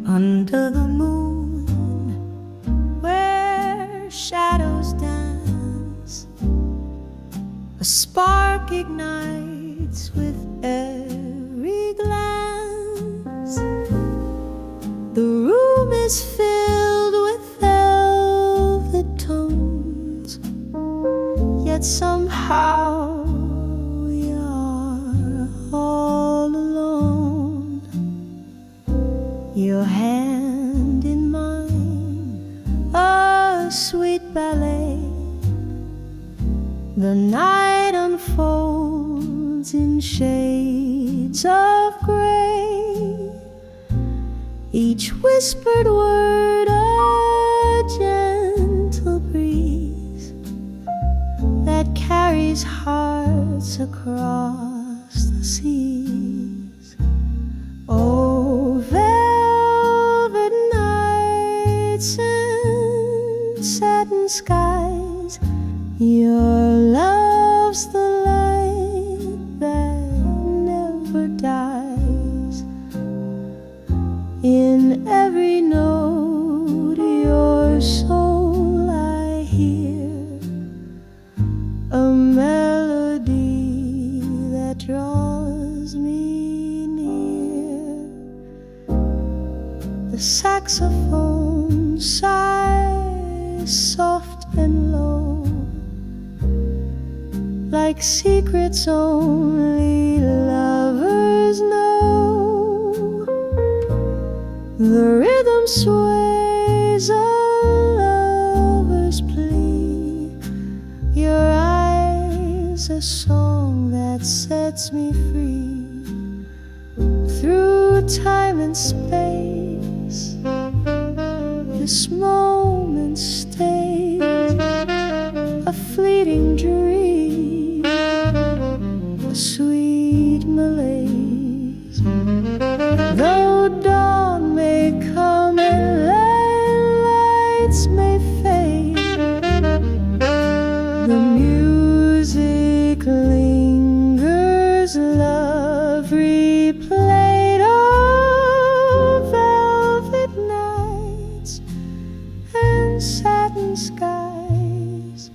Under the moon, where shadows dance, a spark ignites with every glance. The room is filled with velvet tones, yet somehow we are all alone. Your hand in mine, a sweet ballet. The night unfolds in shades of gray, each whispered word a gentle breeze that carries hearts across the seas. Oh, velvet nights and satin skies, your love's the light that never dies. In every note your soul I hear, a melody that draws me near. The saxophone sighs soft and low, like secrets only lovers know. The rhythm sways a lover's plea, your eyes a song that sets me free. Through time and space, this moment stays a fleeting dream, a sweet malaise. Though dawn may come and lights may fade, the music lingers, love replayed. Oh, velvet nights and satin skies,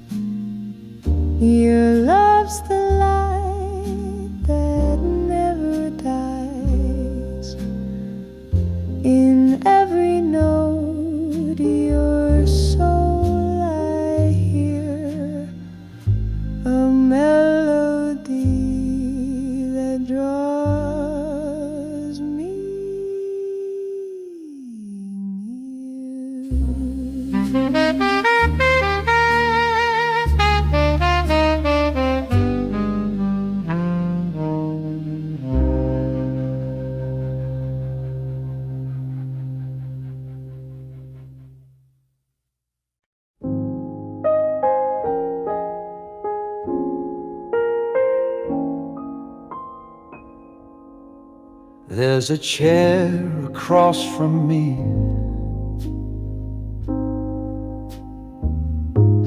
your love's the light that never dies. In every note your soul I hear, a melody that draws me near. There's a chair across from me,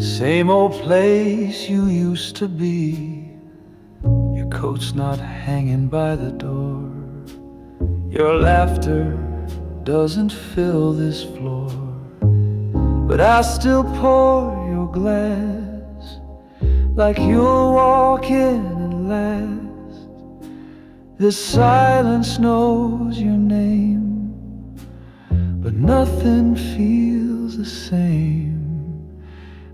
same old place you used to be. Your coat's not hanging by the door, your laughter doesn't fill this floor, but I still pour your glass like you'll walk in at last. This silence knows your name, but nothing feels the same.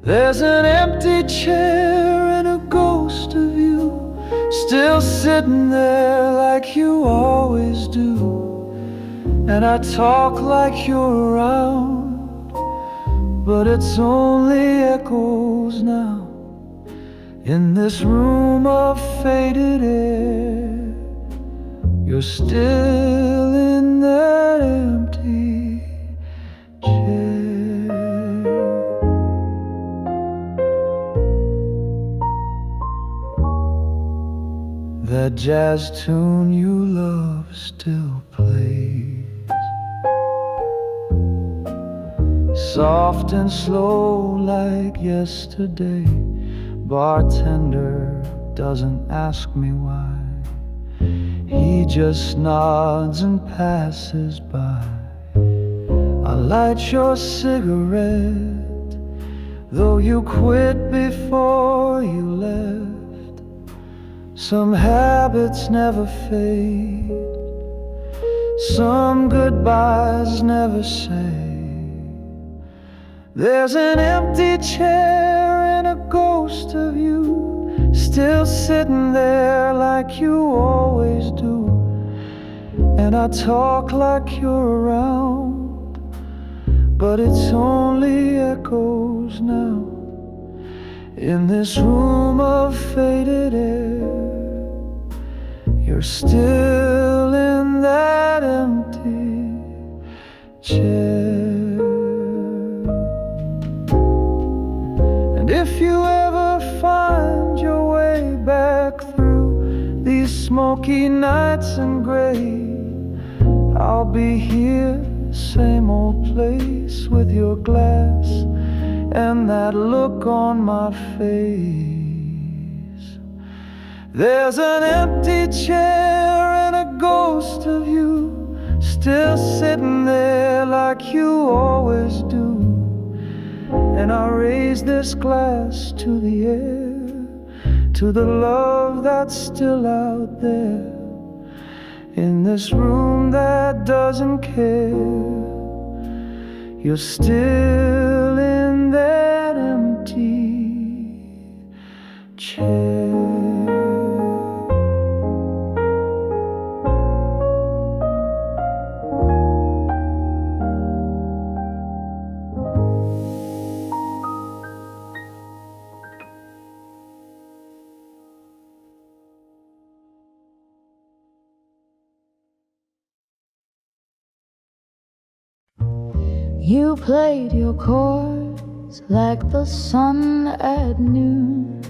There's an empty chair and a ghost of you still sitting there like you always do. And I talk like you're around, but it's only echoes now in this room of faded air. You're still in that empty chair. That jazz tune you love still plays, soft and slow like yesterday, bartender doesn't ask me why. He just nods and passes by. I light your cigarette, though you quit before you left. Some habits never fade, some goodbyes never say. There's an empty chair and a ghost of you still sitting there like you always do. And I talk like you're around, but it's only echoes now. In this room of faded air, you're still in that empty chair. And if you ever find your way back through these smoky nights and gray, I'll be here, same old place, with your glass and that look on my face. There's an empty chair and a ghost of you still sitting there like you always do. And I raise this glass to the air, to the love that's still out there, in this room that doesn't care. You're still in that empty chair. You played your chords like the sun at noon,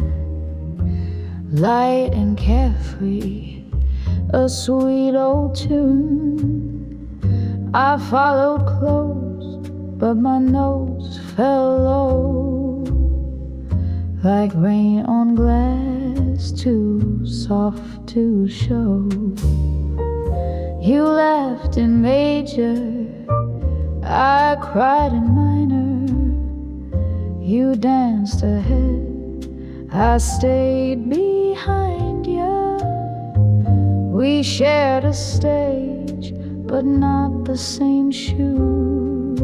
light and carefree, a sweet old tune. I followed close, but my notes fell low, like rain on glass, too soft to show. You laughed in major, I cried in minor. You danced ahead, I stayed behind ya. We shared a stage, but not the same shoes.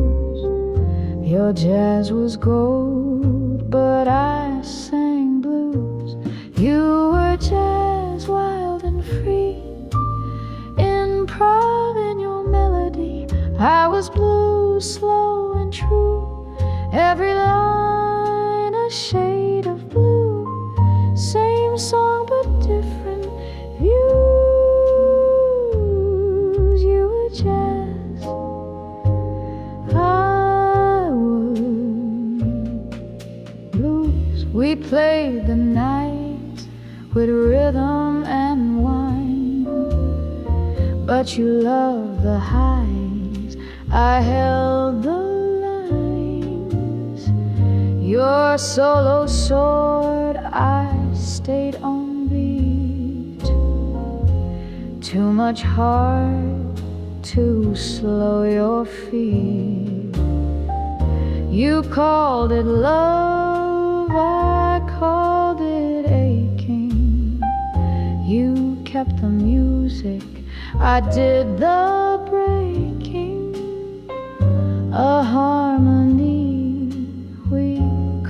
Your jazz was gold, but I sang blues. You were jazz, wild and free, improv in your melody. I was blue, slow and true, every line a shade of blue. Same song but different views. You were jazz, I was blues. We played the night with rhythm and wine, but you loved the high, I held the lines. Your solo soared, I stayed on beat. Too much heart, too slow your feet. You called it love, I called it aching. You kept the music, I did the breaking. A harmony we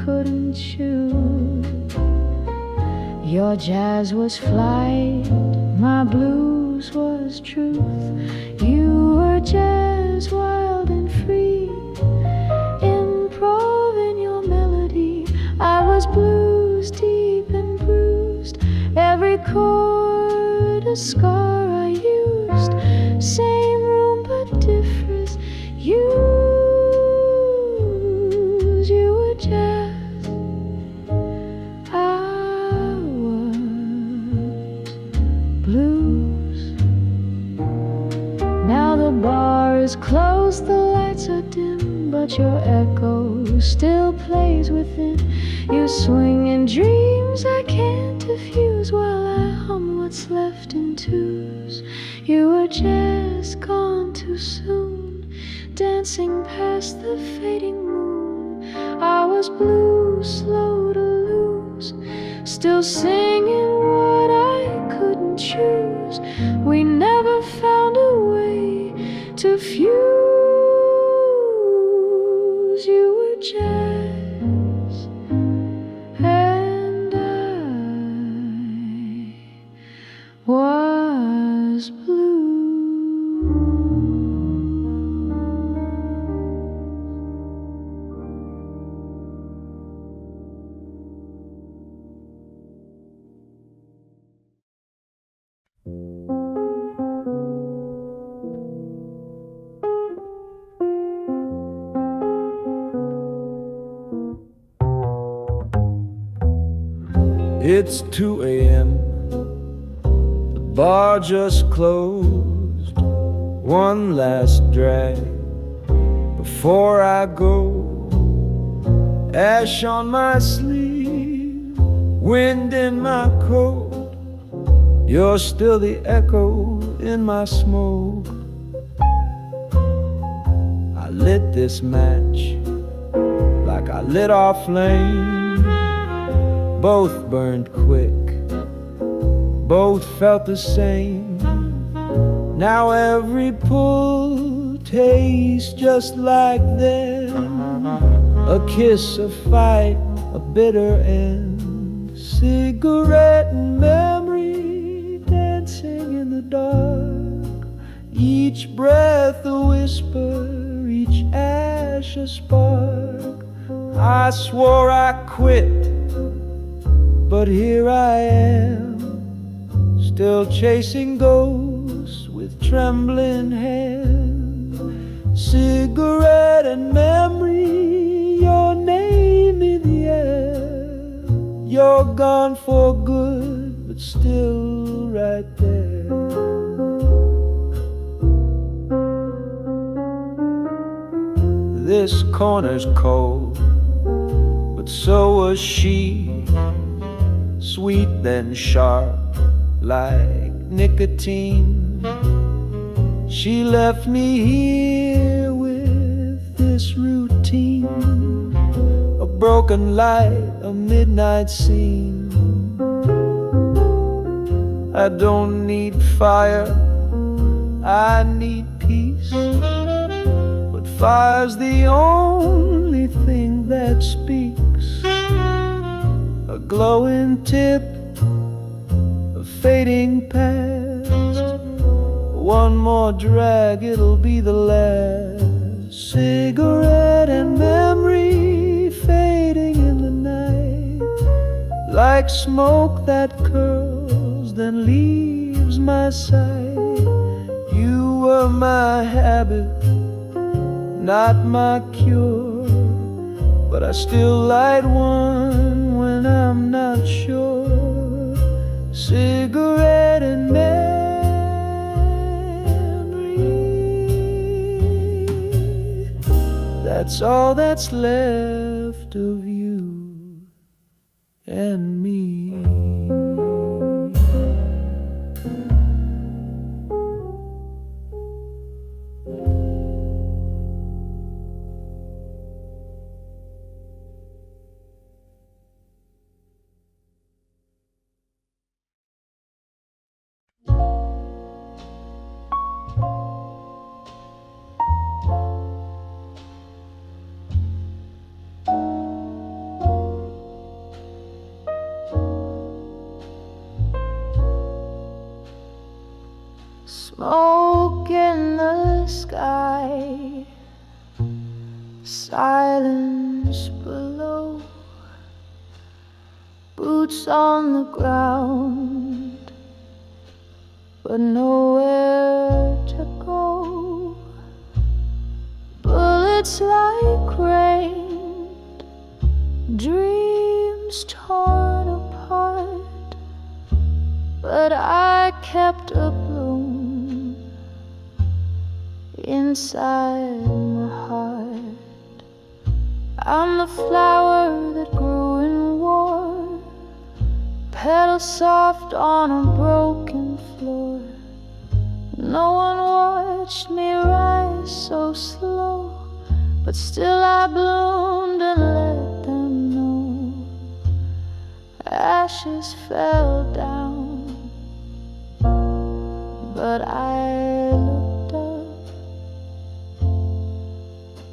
couldn't choose. Your jazz was flight, my blues was truth. You were jazz, wild and free, improv in your melody. I was blues, deep and bruised, every chord a scar I used. Same room but different you. Close, the lights are dim, but your echo still plays within. You swing and dream blues I can't diffuse while I hum what's left in twos. You were just gone too soon, dancing past the fading moon. I was blue, slow to lose, still singing what I couldn't choose. We never found a way to fuse. You were jazz and I was blue. It's 2 a.m. The bar just closed. One last drag before I go. Ash on my sleeve, wind in my coat. You're still the echo in my smoke. I lit this match like I lit our flame. Both burned quick, both felt the same. Now every pull tastes just like them. A kiss, a fight, a bitter end. Cigarette and memory dancing in the dark. Each breath a whisper, each ash a spark. I swore I quit, but here I am, still chasing ghosts with trembling hands. Cigarette and memory, your name in the air. You're gone for good, but still right there. This corner's cold, but so was she. Sweet then sharp like nicotine. She left me here with this routine. A broken light, a midnight scene. I don't need fire, I need peace. But fire's the only thing that speaks. A glowing tip, a fading past. One more drag, it'll be the last. Cigarette and memory fading in the night, like smoke that curls then leaves my sight. You were my habit, not my cure, but I still light one when I'm not sure. Cigarette and memory, that's all that's left of you and me. Smoke in the sky, silence below, boots on the ground, but nowhere to go. Bullets like rain, dreams torn apart, but I kept a bloom inside my heart. I'm the flower that grew in war, pedal soft on a broken floor. No one watched me rise so slow, but still I bloomed and let them know. Ashes fell down, but I looked up,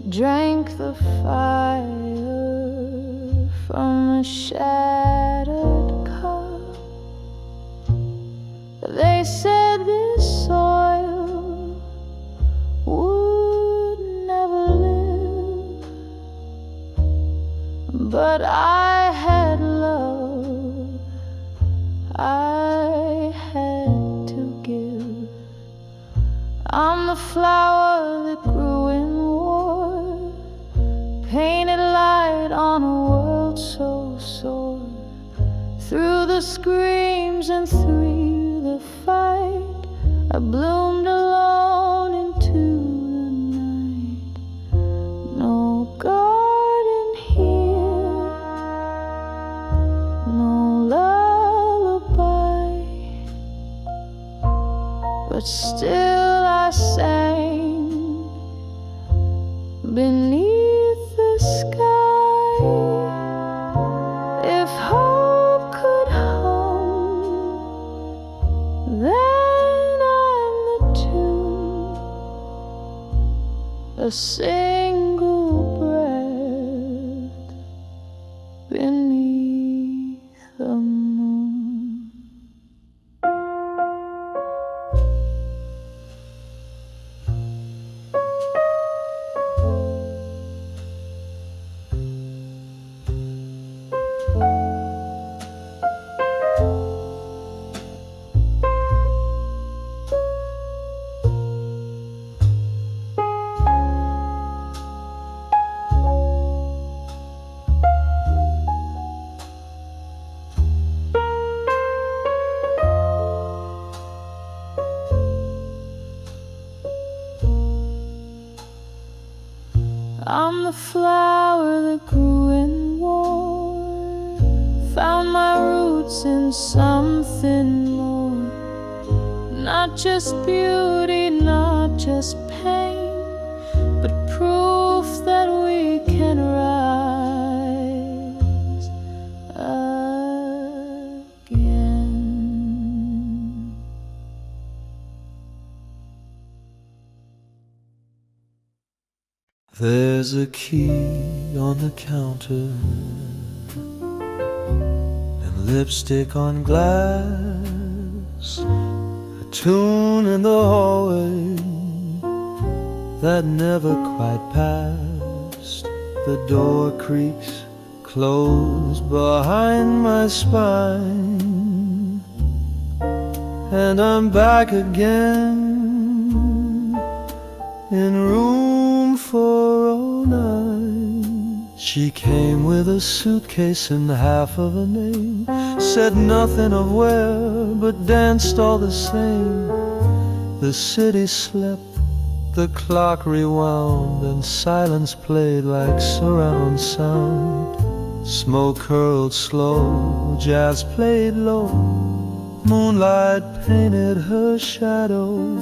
drank the fire from a shattered cup. They said this soil would never live, but I had love I had to give. I'm the flower that grew in war, painted light on a world so sore. Through the screams and through the fight, I bloomed alone into the night. No garden here, no lullaby, but still I sang beneath the sky. If hope could hum, then I'm the tune, a single breath beneath the moon. I'm the flower that grew in war, found my roots in something more. Not just beauty, not just pain, but proof that we can rise again. There's a key on the counter and lipstick on glass, a tune in the hallway that never quite passed. The door creaks closed behind my spine, and I'm back again in room 409. She came with a suitcase and half of a name, said nothing of where, but danced all the same. The city slept, the clock rewound, and silence played like surround sound. Smoke curled slow, jazz played low, moonlight painted her shadow.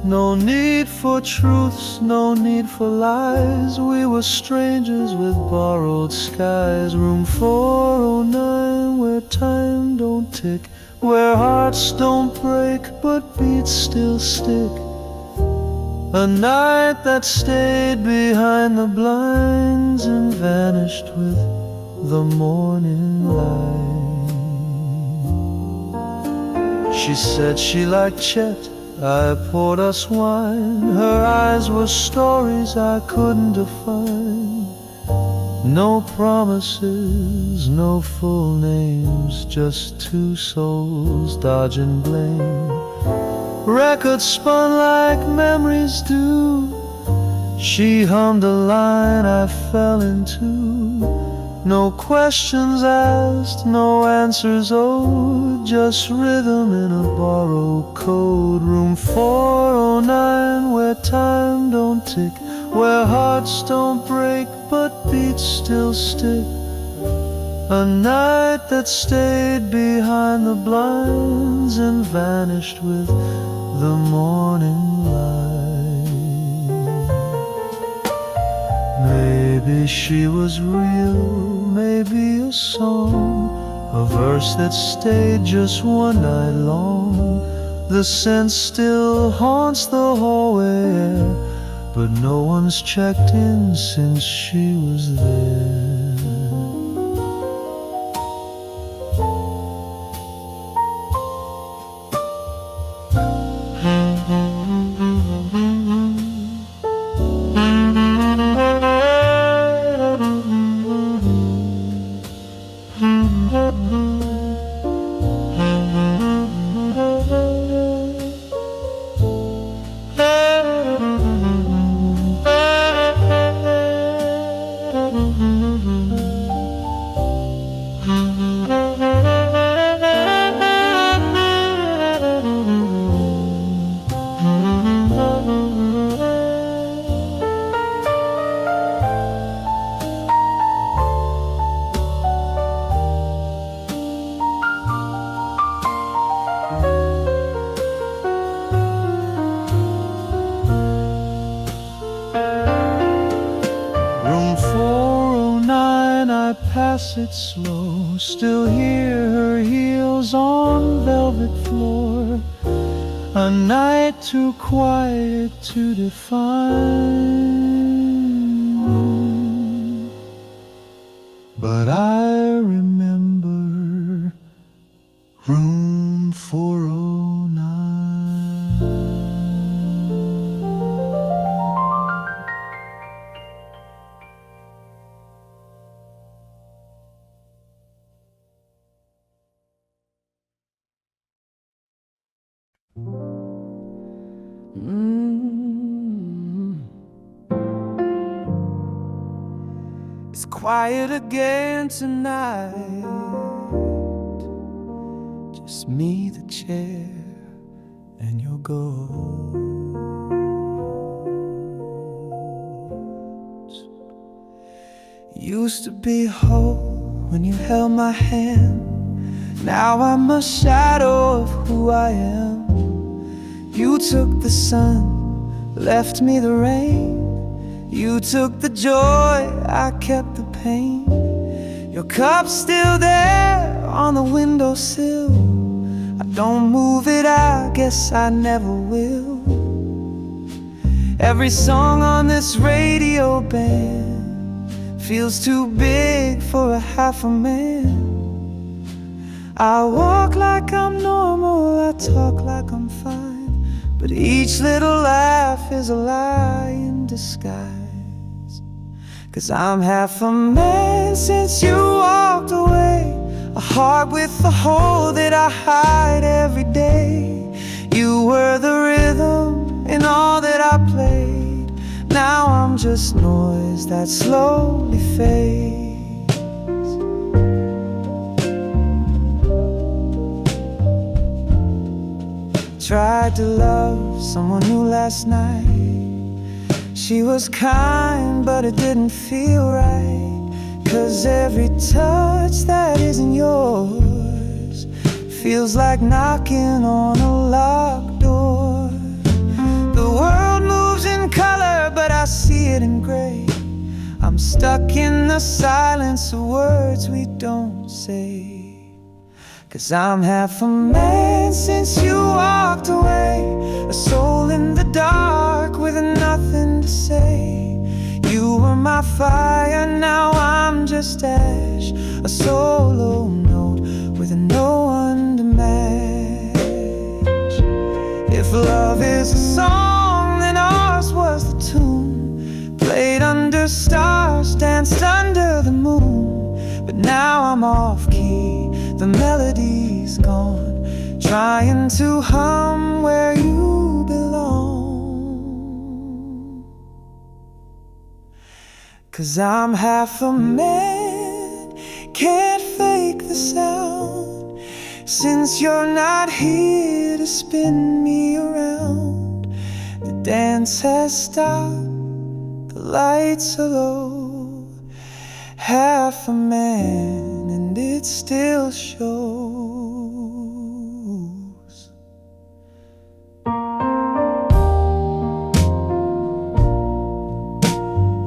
No need for truths, no need for lies. We were strangers with borrowed skies. Room 409, where time don't tick, where hearts don't break, but beats still stick. A night that stayed behind the blinds and vanished with the morning light. She said she liked Chet, I poured us wine. Her eyes were stories I couldn't define. No promises, no full names, just two souls dodging blame. Records spun like memories do. She hummed a line I fell into. No questions asked, no answers owed, just rhythm in a borrowed code. Room 409, where time don't tick, where hearts don't break, but beats still stick. A night that stayed behind the blinds and vanished with the morning light. Maybe she was real, maybe a song, a verse that stayed just one night long. The scent still haunts the hallway air, but no one's checked in since she was there. Pass it slow, still hear her heels on velvet floor. A night too quiet to define, but I remember room 409. It's quiet again tonight, just me, the chair, and your ghost. Used to be whole when you held my hand. Now I'm a shadow of who I am. You took the sun, left me the rain. You took the joy, I kept the pain. Your cup's still there on the windowsill. I don't move it, I guess I never will. Every song on this radio band feels too big for a half a man. I walk like I'm normal, I talk like I'm fine, but each little laugh is a lie in disguise. 'Cause I'm half a man since you walked away, a heart with a hole that I hide every day. You were the rhythm in all that I played. Now I'm just noise that slowly fades. Tried to love someone new last night. She was kind, but it didn't feel right. 'Cause every touch that isn't yours feels like knocking on a locked door. The world moves in color, but I see it in gray. I'm stuck in the silence of words we don't say. 'Cause I'm half a man since you walked away, a soul in the dark with nothing to say. You were my fire, now I'm just ash, a solo note with no one to match. If love is a song, then ours was the tune, played under stars, danced under the moon. But now I'm off key, the melody's gone, trying to hum where you belong. 'Cause I'm half a man, can't fake the sound. Since you're not here to spin me around, the dance has stopped, the lights are low. Half a man and and it still shows.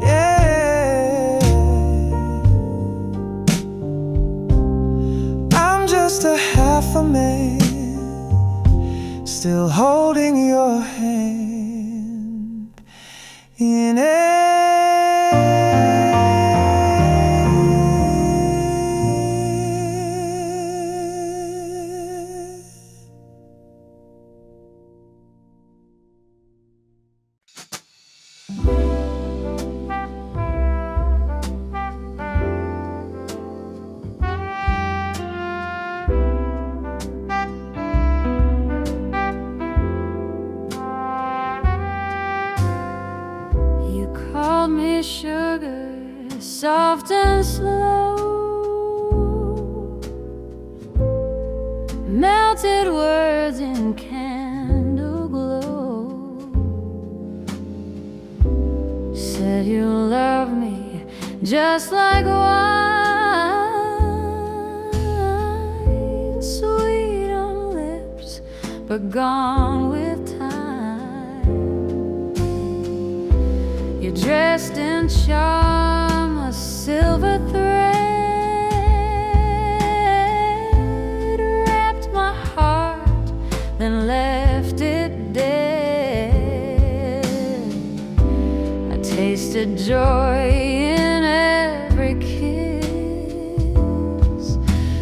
Yeah, I'm just a half a man, still holding your hand in it. Me sugar, soft and slow, melted words in candle glow. Said you love me just like wine, sweet on lips but gone with time. You're dressed in charm, a silver thread wrapped my heart, then left it dead. I tasted joy in every kiss,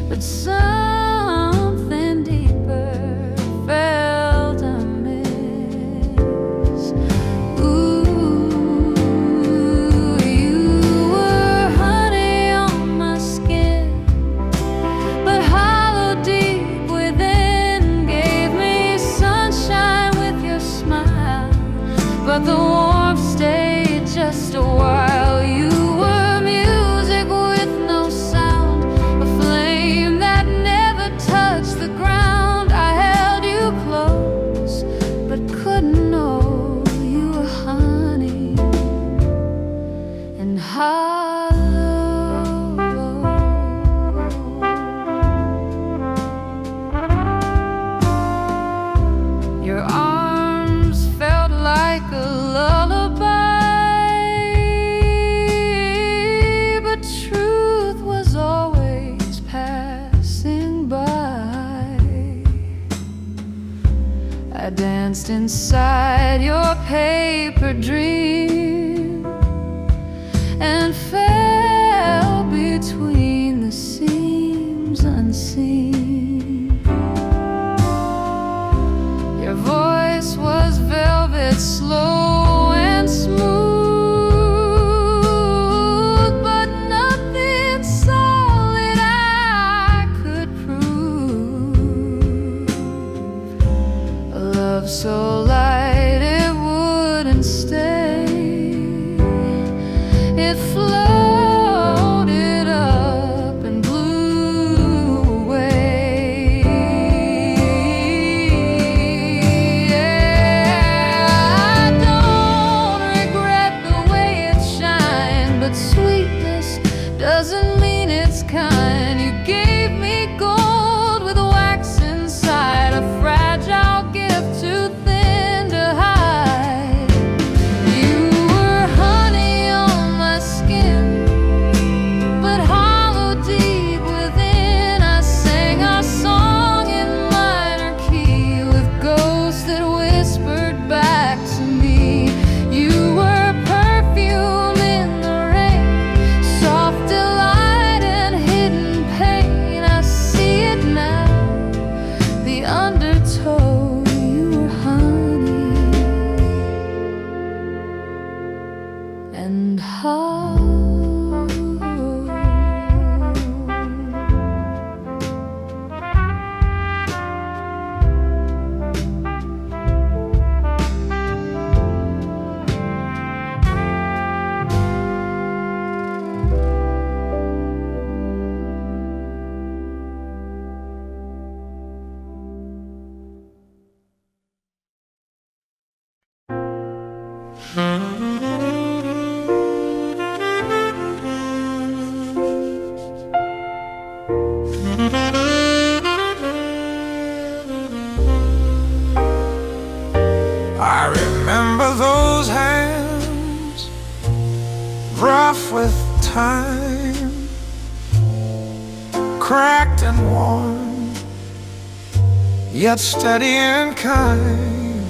but something deeper felt amiss. But the warmth stayed just a while. You were music with no sound, a flame that never touched the ground. I held you close, but couldn't know you were honey and hollow. Your arms felt like a lullaby, but truth was always passing by. I danced inside your paper dream and fell between the seams unseen. Your voice was velvet, slow and smooth, but nothing solid I could prove. A love so light it wouldn't stay, it floated up and blew away. I don't regret the way it shined, but sweetness doesn't mean it's kind. You gave me gold with wax inside, a fragile gift too thin yet steady and kind.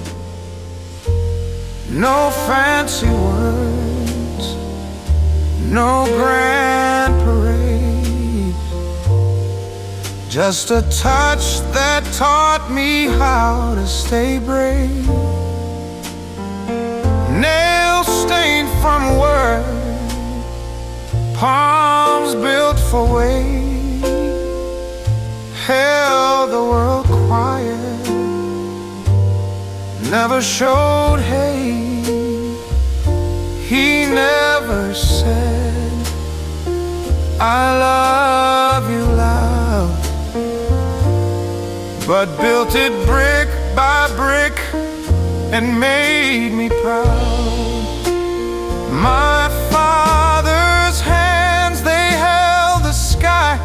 No fancy words, no grand parades, just a touch that taught me how to stay brave. Nails stained from work, palms built for weight, held the world quiet, never showed hate. He never said, I love you loud, but built it brick by brick and made me proud. My father's hands, they held the sky,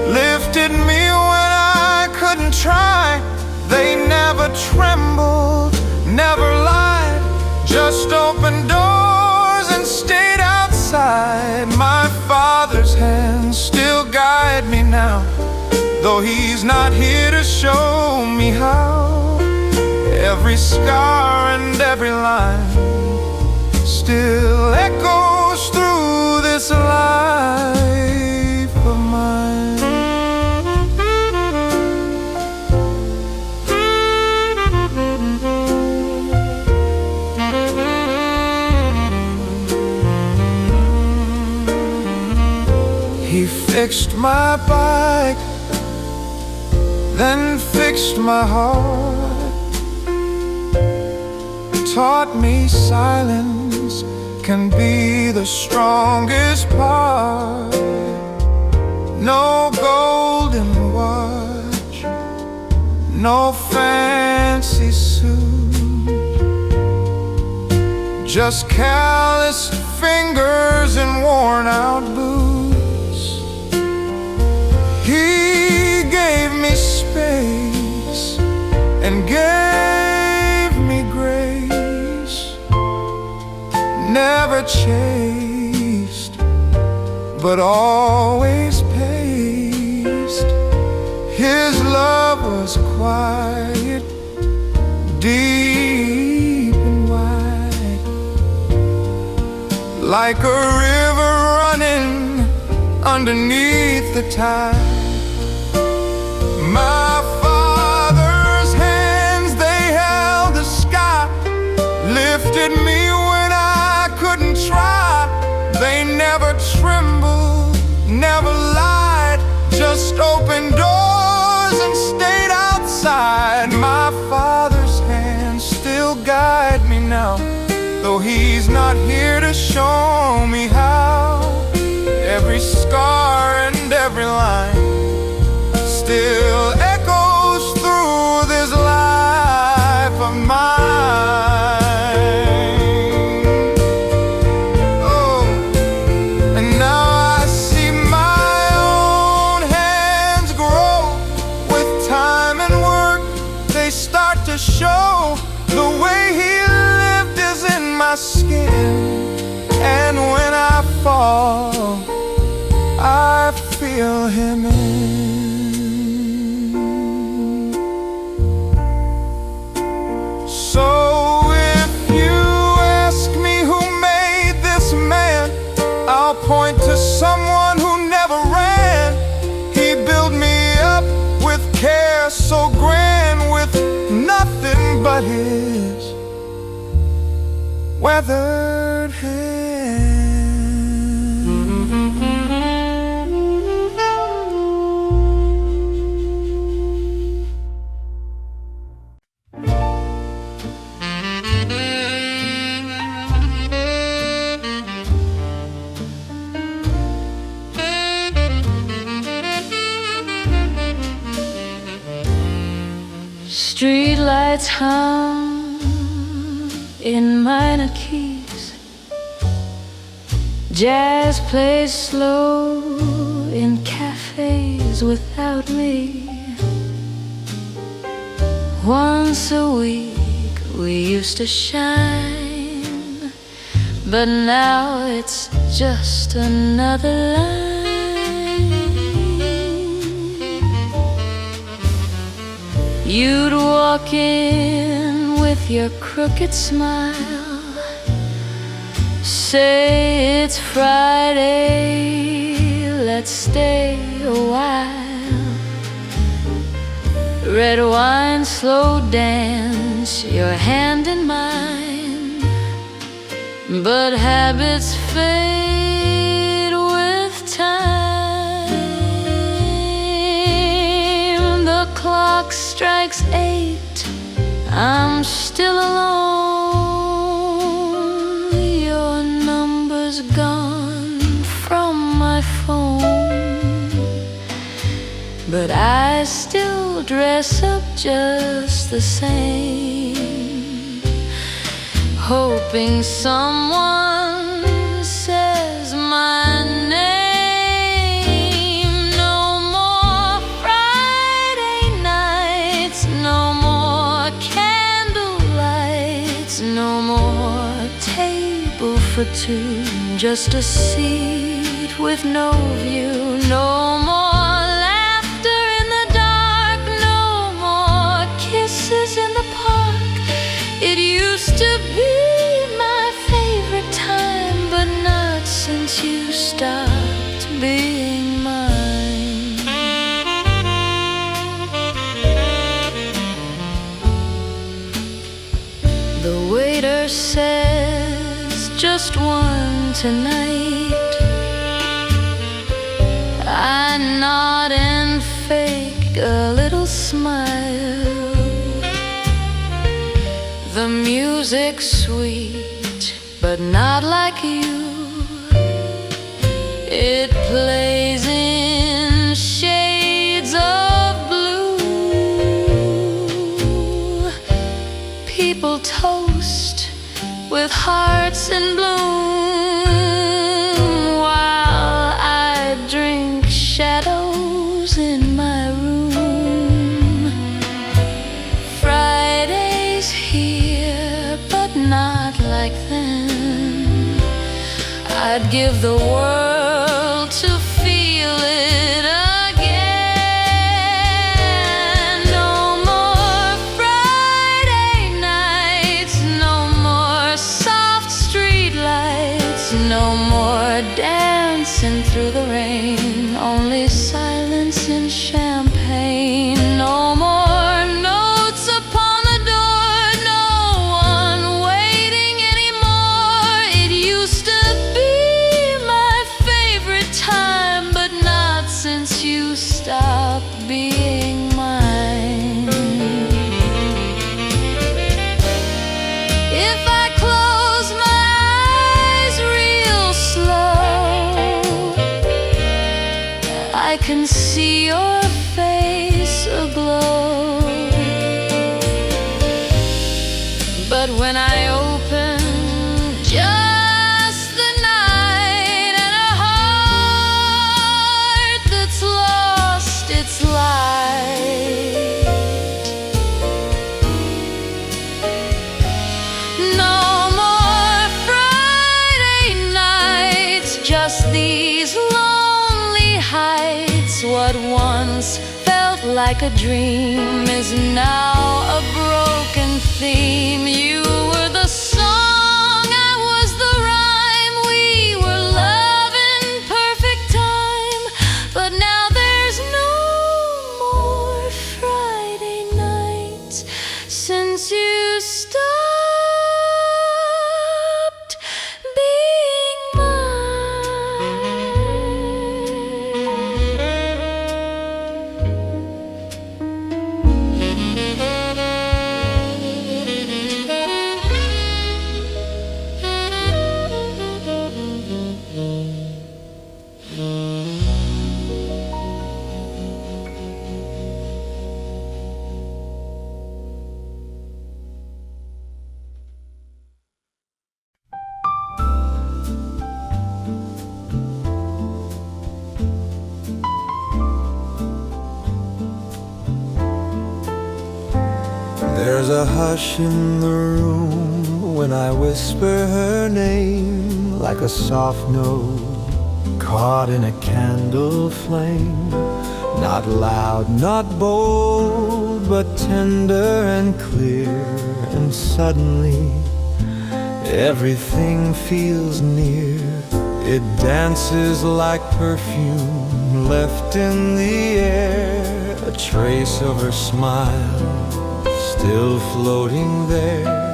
lifted me when I couldn't try. They never trembled, never lied, just opened doors and stayed outside. My father's hands still guide me now, though he's not here to show me how. Every scar and every line still echoes through this life of mine. He fixed my bike, then fixed my heart, taught me silence can be the strongest part. No golden watch, no fancy suit, just calloused fingers and worn out boots. He gave me space and gave me grace, never chased, but always paced. His love was quiet, deep and wide, like a river running underneath the tide. My father's hands, they held the sky, lifted me when I couldn't try. They never trembled, never lied, just opened doors and stayed outside. My father's hands still guide me now, though he's not here to show me how. Every scar and every line still echoes through this life of mine. Oh, and now I see my own hands grow with time and work. They start to show the way he lived is in my skin. And when I fall, I feel him in. So if you ask me who made this man, I'll point to someone who never ran. He built me up with care so grand, with nothing but his weathered hand. Streetlights hum in minor keys, jazz plays slow in cafes without me. Once a week we used to shine, but now it's just another line. You'd walk in with your crooked smile, say it's Friday, let's stay a while. Red wine, slow dance, your hand in mine. But habits fade with time. The clock strikes 8, I'm still alone. Your number's gone from my phone, but I still dress up just the same, hoping someone says my name. No more Friday nights, no more candlelights, no more table for two, just a seat with no view. No more laughter in the dark, no more kisses in the park. It used to be my favorite time, but not since you stopped being mine. The waiter says just one tonight. I nod and fake a little smile. The music's sweet, but not like you. It plays in shades of blue. People toast with hearts in bloom, while I drink shadows in my room. Friday's here, but not like then. I'd give the world to feel it again. No more Friday nights, no more soft street lights, no more dancing through the rain, only silence and champagne. No more notes upon the door, no one waiting anymore. It used to be my favorite time, but not since you stopped being mine. If I close my eyes real slow, I can see your face aglow. But when I open just the night and a heart that's lost its light, no more Friday nights, just these lonely heights. What once felt like a dream is now a broken theme. You were the song, I was the rhyme. We were love in perfect time, but now there's no more Friday nights since you stopped being There's a hush in the room when I whisper her name, like a soft note caught in a candle flame. Not loud, not bold, but tender and clear. And suddenly everything feels near. It dances like perfume left in the air. A trace of her smile still floating there.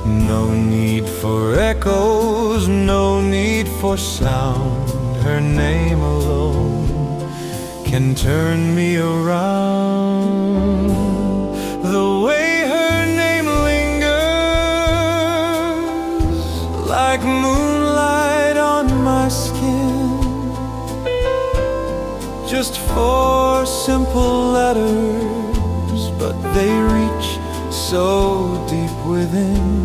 No need for echoes, no need for sound. Her name alone can turn me around. The way her name lingers like moonlight on my skin. Just four simple letters, but they reach so deep within.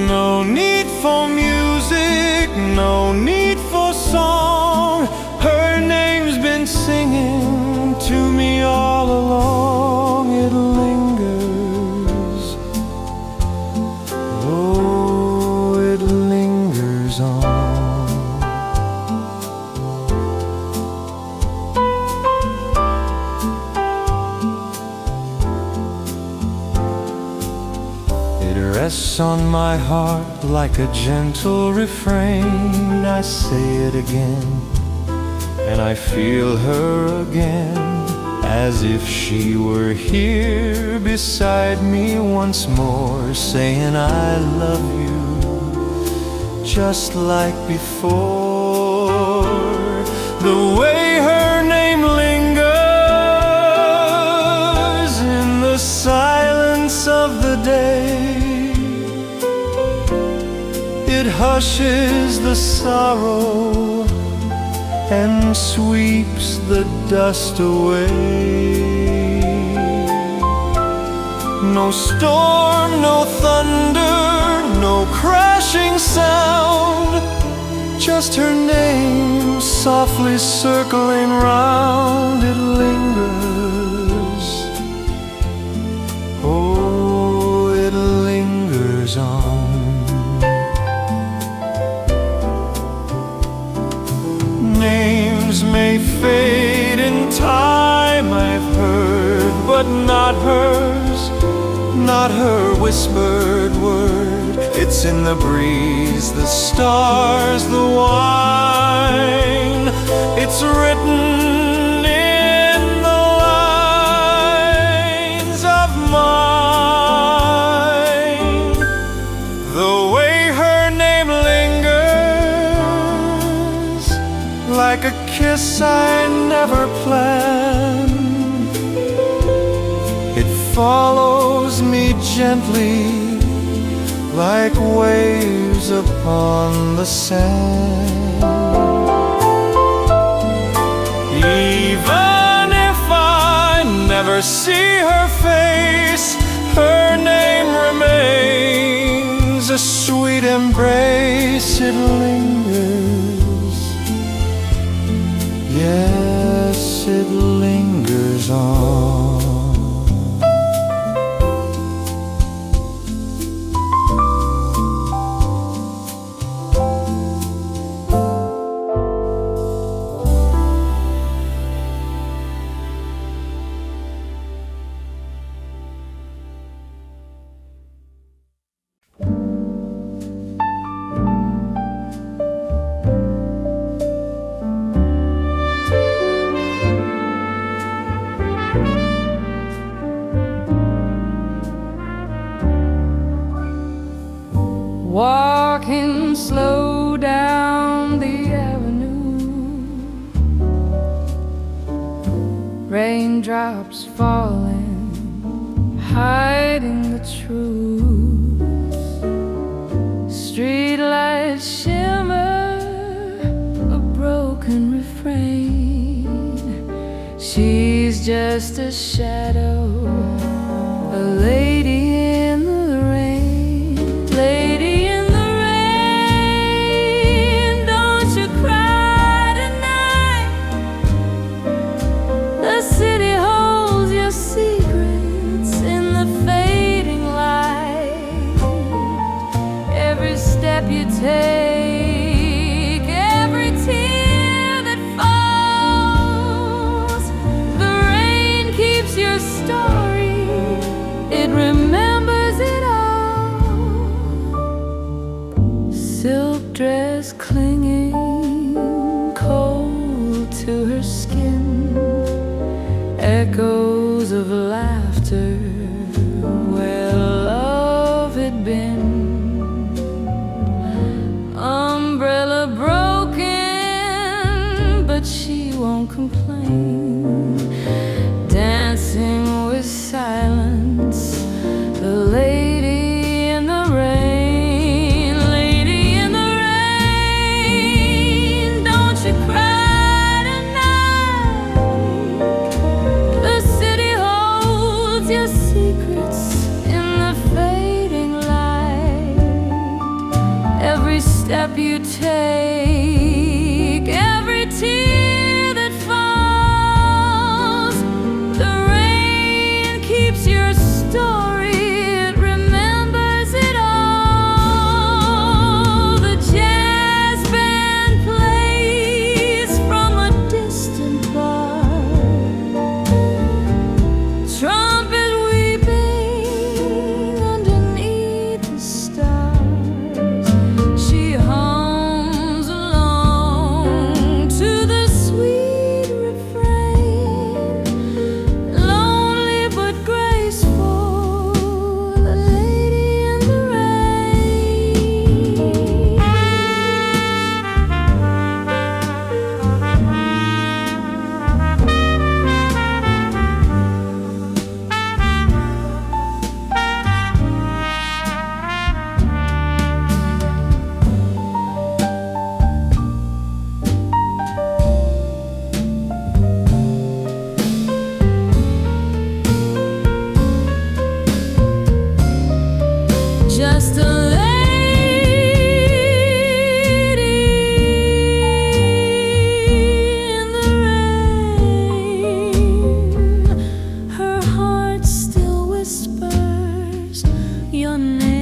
No need for music, no need for song. Her name's been singing to me all along. It lingers, oh, it lingers on. It rests on my heart like a gentle refrain. I say it again, and I feel her again, as if she were here beside me once more, saying I love you just like before. The way her name lingers in the silence of the day, it hushes the sorrow and sweeps the dust away. No storm, no thunder, no crashing sound, just her name softly circling round. It lingers, oh, it lingers on. Names may fade in time, I've heard, but not hers, not her whispered word. It's in the breeze, the stars, the wine. It's written in the lines of mine. The way her name lingers, like a kiss I never planned. It follows me gently like waves upon the sand. Even if I never see her face, her name remains a sweet embrace. It lingers, yes, it lingers on. Walking slow down the avenue, raindrops falling, hiding the truth. Streetlights shimmer, a broken refrain. She's just a shadow, a lady in the rain. Lady in the rain, don't you cry tonight. The city holds your secrets in the fading light. Every step you take, every tear that echoes of laughter where love had been. Umbrella broken, but she won't complain. Dancing with silence, the lady in the rain, lady in the rain. Don't you cry tonight. The city holds your secrets in the fading light. Every step you take, every tear that falls, the rain keeps your story. It remembers it all. The jazz band plays from a distant bar. Trumpet weeping underneath the stars. She hums along to the sweet refrain. Lonely but graceful, the lady in the just a lady in the rain. Her heart still whispers your name.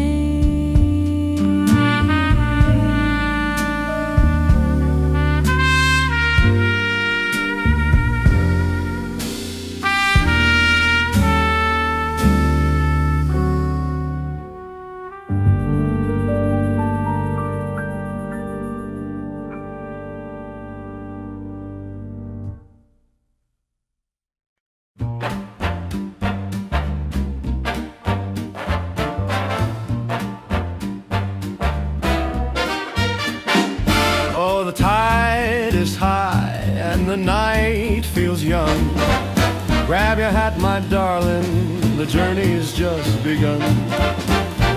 Oh, the tide is high and the night feels young. Grab your hat, my darling, the journey's just begun.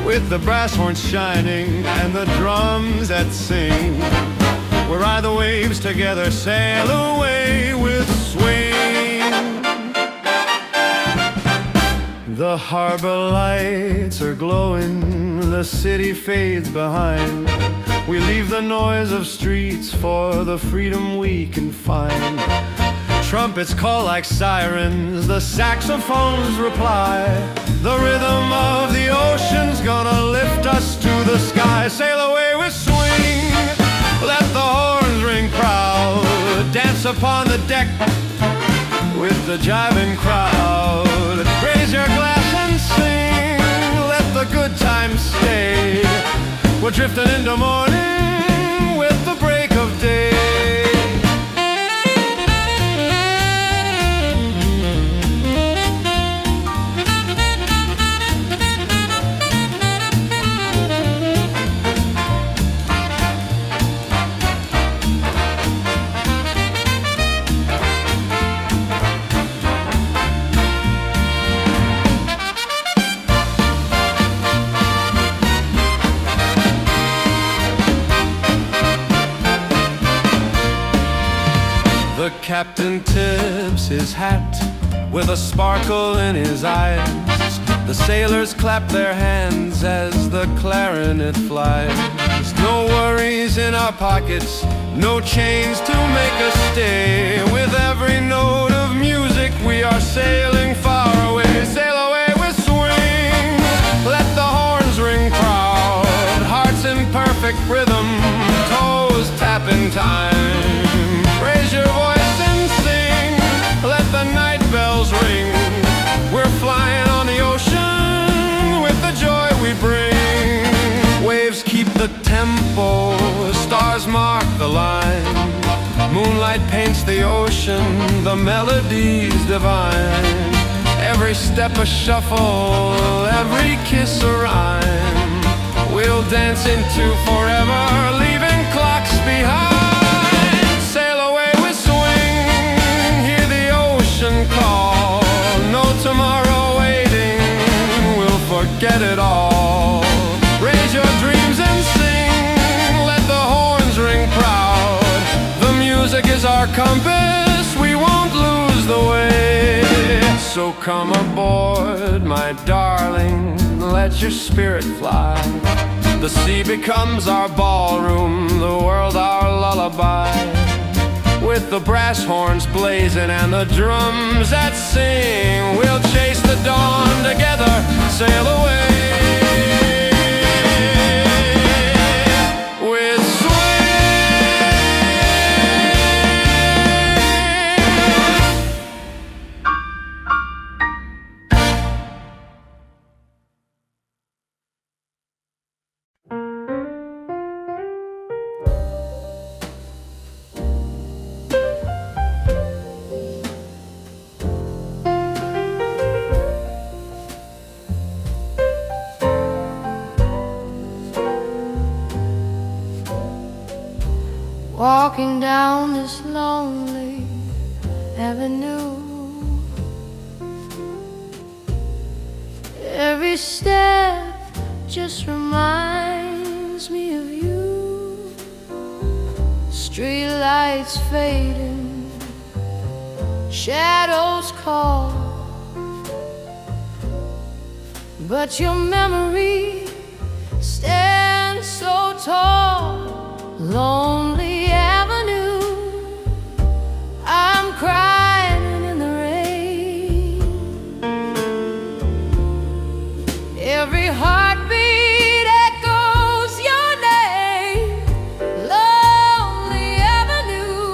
With the brass horns shining and the drums that sing, we'll ride the waves together, sail away with swing. The harbor lights are glowing, the city fades behind. We leave the noise of streets for the freedom we can find. Trumpets call like sirens, the saxophones reply. The rhythm of the ocean's gonna lift us to the sky. Sail away with swing, let the horns ring proud. Dance upon the deck with the jiving crowd. Raise your glass and sing, let the good times stay. We're drifting into morning with the break of day. The captain tips his hat with a sparkle in his eyes. The sailors clap their hands as the clarinet flies. No worries in our pockets, no chains to make us stay. With every note of music we are sailing far away. Sail away with swing, let the horns ring proud. Hearts in perfect rhythm, toes tap in time. Raise your voice and sing, let the night bells ring. We're flying on the ocean with the joy we bring. Waves keep the tempo, stars mark the line. Moonlight paints the ocean ocean, the melodies divine. Every step a shuffle, every kiss a rhyme. We'll dance into forever, leaving clocks behind. Sail away with swing, hear the ocean call. No tomorrow waiting, we'll forget it all. Raise your dreams and sing, let the horns ring proud. The music is our compass, we won't lose the way. So come aboard, my darling, let your spirit fly. The sea becomes our ballroom, the world our lullaby. With the brass horns blazing and the drums that sing, we'll chase the dawn together, sail away. Walking down this lonely avenue, every step just reminds me of you. Street lights fading, shadows call, but your memory stands so tall. Lonely avenue, I'm crying in the rain. Every heartbeat echoes your name. Lonely avenue,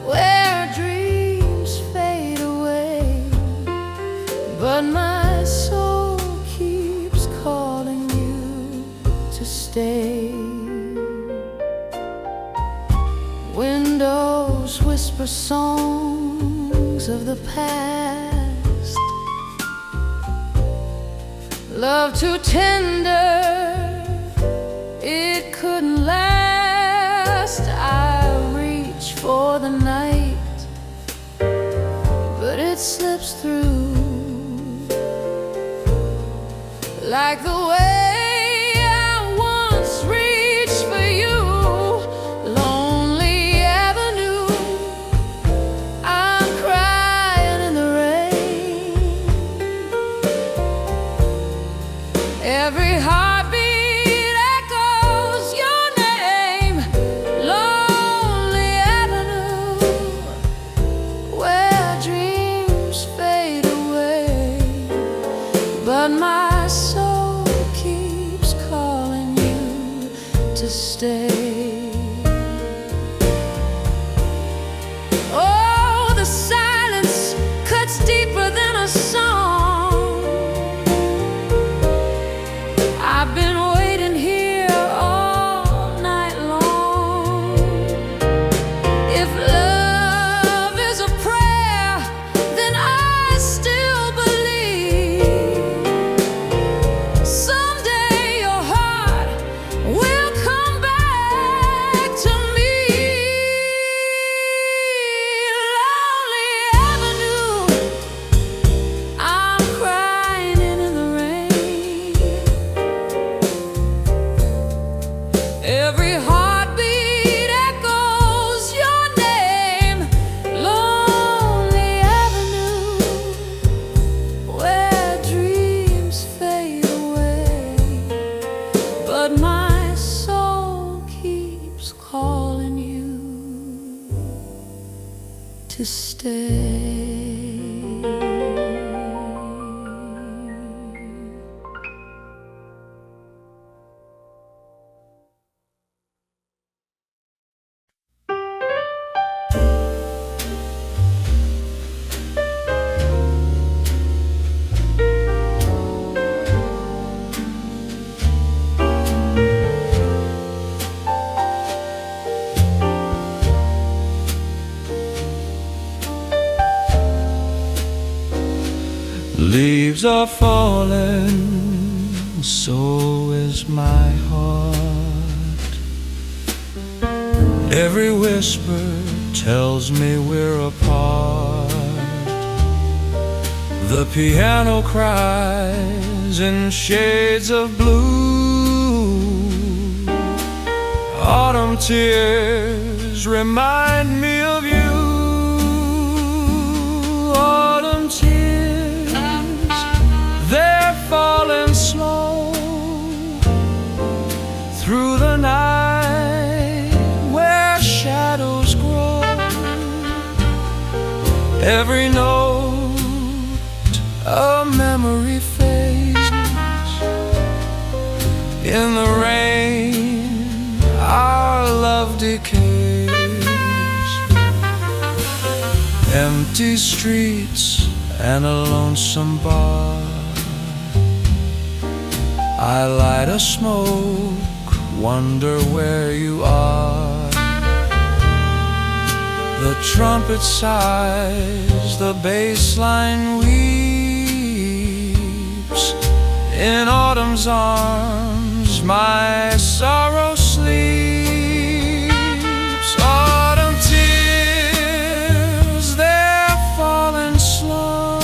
where dreams fade away, but my soul keeps calling you to stay. Windows whisper songs of the past, love too tender, it couldn't last. I reach for the night, but it slips through like the way stay. Oh, the silence cuts deeper than a song. I've been waiting here all night long. If love is a prayer, then I still believe someday your heart will come back to me. Lonely avenue, I'm crying in the rain. Every heartbeat echoes your name. Lonely avenue, where dreams fade away, but my soul keeps calling you to stay. Leaves are falling, so is my heart. Every whisper tells me we're apart. The piano cries in shades of blue. Autumn tears remind me of you. Autumn tears, they're falling slow through the night where shadows grow. Every note a memory fades. In the rain our love decays. Empty streets and a lonesome bar. I light a smoke, wonder where you are. The trumpet sighs, the bass line weeps. In autumn's arms my sorrow sleeps. Autumn tears, they're falling slow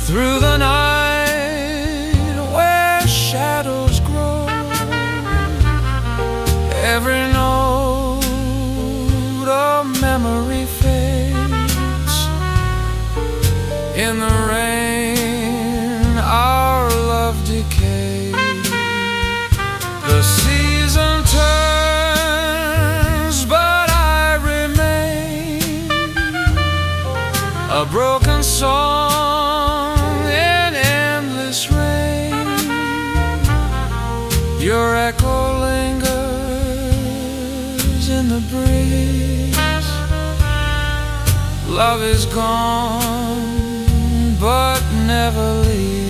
through the night where shadows grow. Every note a memory fades. In the rain our love decays. The season turns, but I remain a broken song in endless rain. Your echo lingers in the breeze. Love is gone, but never leaves.